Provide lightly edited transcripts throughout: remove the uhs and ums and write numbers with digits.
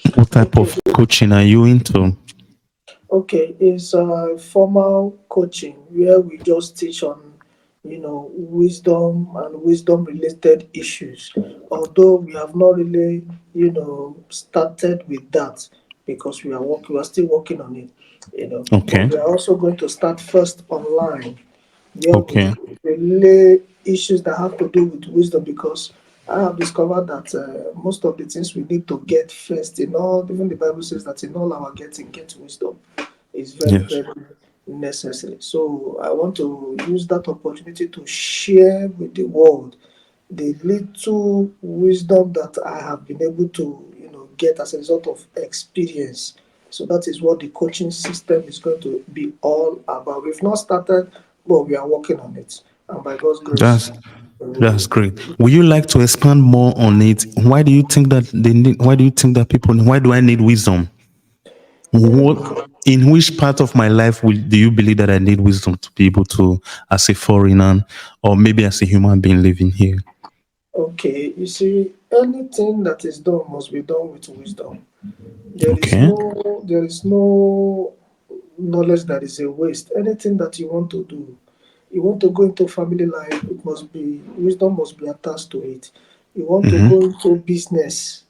What type Okay, of coaching are you into? okay, it's formal coaching where we just teach on, wisdom and wisdom related issues. Although we have not really, started with that because we are still working on it, But Okay. we are also going to start first online where we Okay. relay issues that have to do with wisdom because I have discovered that most of the things we need to get first in all, even the Bible says that in all our getting, get wisdom is very, Yes. very necessary. So I want to use that opportunity to share with the world the little wisdom that I have been able to, get as a result of experience. So that is what the coaching system is going to be all about. We've not started, but we are working on it. And by God's grace, That's we that's will. great. Would you like to expand more on it? Why do you think that they need? Why do you think that people? Why do I need wisdom? Because, What in which part of my life do you believe that I need wisdom to be able to, as a foreigner, or maybe as a human being living here? okay, you see, anything that is done must be done with wisdom. There is Okay. no, there is no knowledge that is a waste. Anything that you want to do, you want to go into family life, it must be wisdom must be attached to it. You want to go Mm-hmm. into business,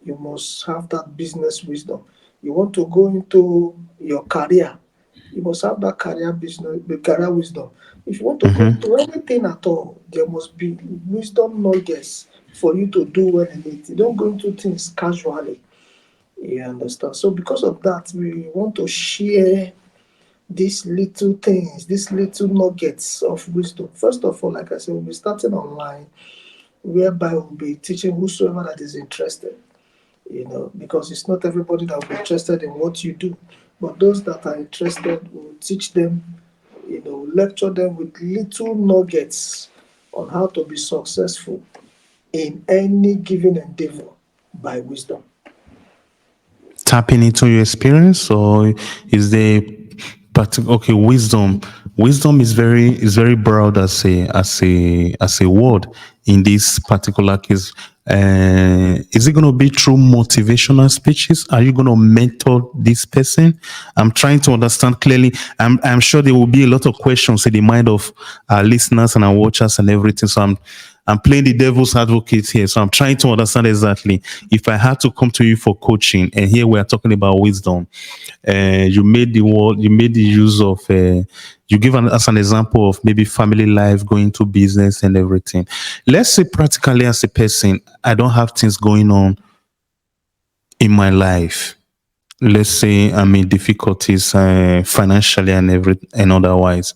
you must have that business wisdom. You want to go into your career, you must have that career business, the career wisdom. If you want to go Mm-hmm. into anything at all, there must be wisdom nuggets for you to do well in it. You don't go into things casually. You understand? So because of that, we want to share these little things, these little nuggets of wisdom. First of all, like I said, we'll be starting online, whereby we'll be teaching whosoever that is interested, because it's not everybody that will be interested in what you do. But those that are interested, we'll teach them, lecture them with little nuggets on how to be successful in any given endeavor by wisdom. Tapping into your experience, or is there particular? Okay, wisdom is very broad as a word in this particular case. Is it going to be through motivational speeches? Are you going to mentor this person? I'm trying to understand clearly. I'm sure there will be a lot of questions in the mind of our listeners and our watchers and everything, so I'm playing the devil's advocate here. So I'm trying to understand exactly if I had to come to you for coaching, and here we are talking about wisdom. You made the use of, you give as an example of maybe family life, going to business and everything. Let's say practically as a person, I don't have things going on in my life. Let's say I'm in difficulties financially and otherwise.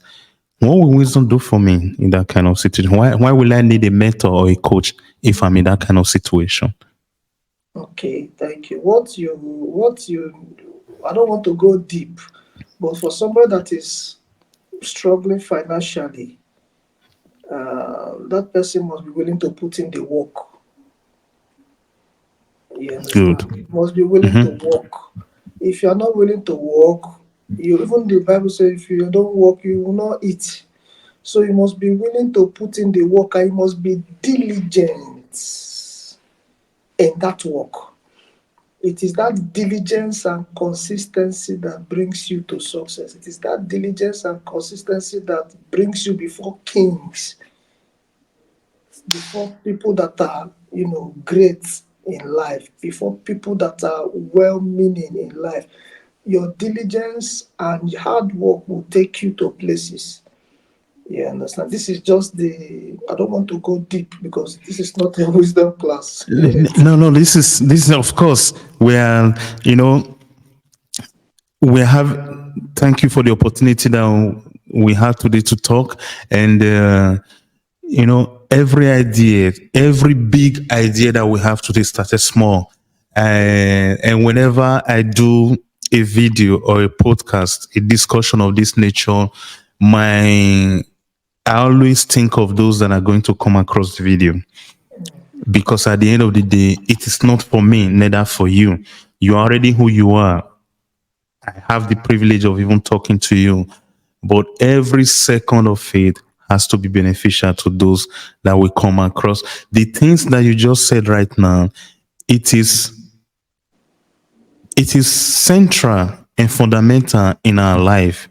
What will wisdom do for me in that kind of situation? Why will I need a mentor or a coach if I'm in that kind of situation? Okay, thank you. I don't want to go deep, but for somebody that is struggling financially, that person must be willing to put in the work. You Good. understand? Must be willing to Hmm. work. If you are not willing to work, even the Bible says if you don't work, you will not eat. So you must be willing to put in the work and you must be diligent in that work. It is that diligence and consistency that brings you to success. It is that diligence and consistency that brings you before kings, before people that are, great in life, before people that are well meaning in life. Your diligence and hard work will take you to places. You understand? This is just I don't want to go deep because this is not a wisdom class yet. No, no, this is of course we are, you know, we have. Thank you for the opportunity that we had today to talk, and every idea, every big idea that we have today started small. And whenever I do a video or a podcast, a discussion of this nature, my I always think of those that are going to come across the video, because at the end of the day, it is not for me, neither for you. You are already who you are. I have the privilege of even talking to you, but every second of it has to be beneficial to those that we come across. The things that you just said right now, it is it is central and fundamental in our life.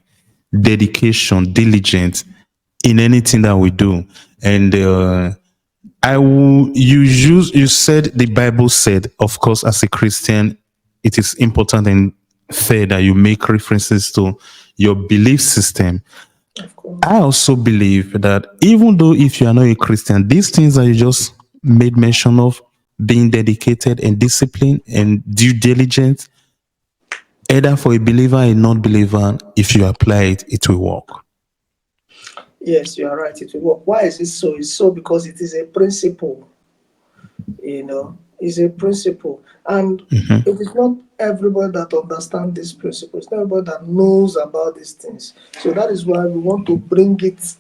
Dedication, diligence in anything that we do. And you said the Bible said, of course, as a Christian, it is important and fair that you make references to your belief system. Of course. I also believe that even though if you are not a Christian, these things that you just made mention of, being dedicated and disciplined and due diligence, either for a believer or a non-believer, if you apply it, it will work. Yes, you are right. It will work. Why is it so? It's so because it is a principle. It's a principle, and it is not everybody that understands this principle. It's not everybody that knows about these things. So that is why we want to bring it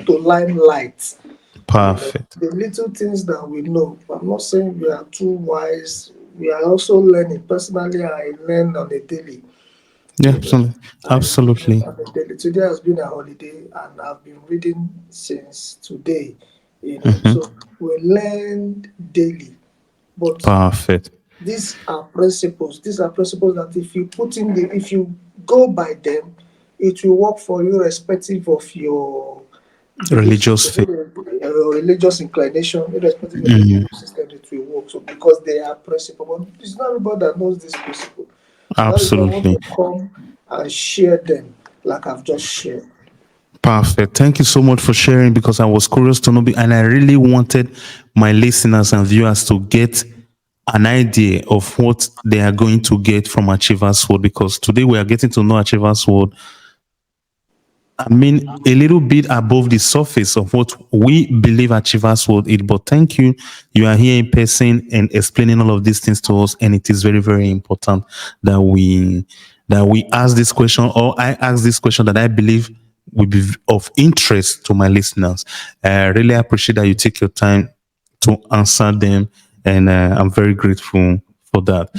to limelight. Perfect. The little things that we know. I'm not saying we are too wise. We are also learning. Personally, I learn on a daily. Yeah, You know, absolutely. I learn Absolutely. on a daily. Today has been a holiday, and I've been reading since today. So we learn daily. But Perfect. these are principles. These are principles that if you go by them, it will work for you, irrespective of your belief Religious system, faith. your religious inclination, irrespective of your belief system, it will work. So because they are principles, but it's not everybody that knows this principle. So that is why I want Absolutely. to come and share them, like I've just shared. Perfect. Thank you so much for sharing because I was curious to know, and I really wanted my listeners and viewers to get an idea of what they are going to get from Achievers World because today we are getting to know Achievers World. I mean, a little bit above the surface of what we believe Achievers World is. But thank you. You are here in person and explaining all of these things to us. And it is very, very important that we ask this question, or I ask this question that I believe will be of interest to my listeners. I really appreciate that you take your time to answer them. And I'm very grateful for that.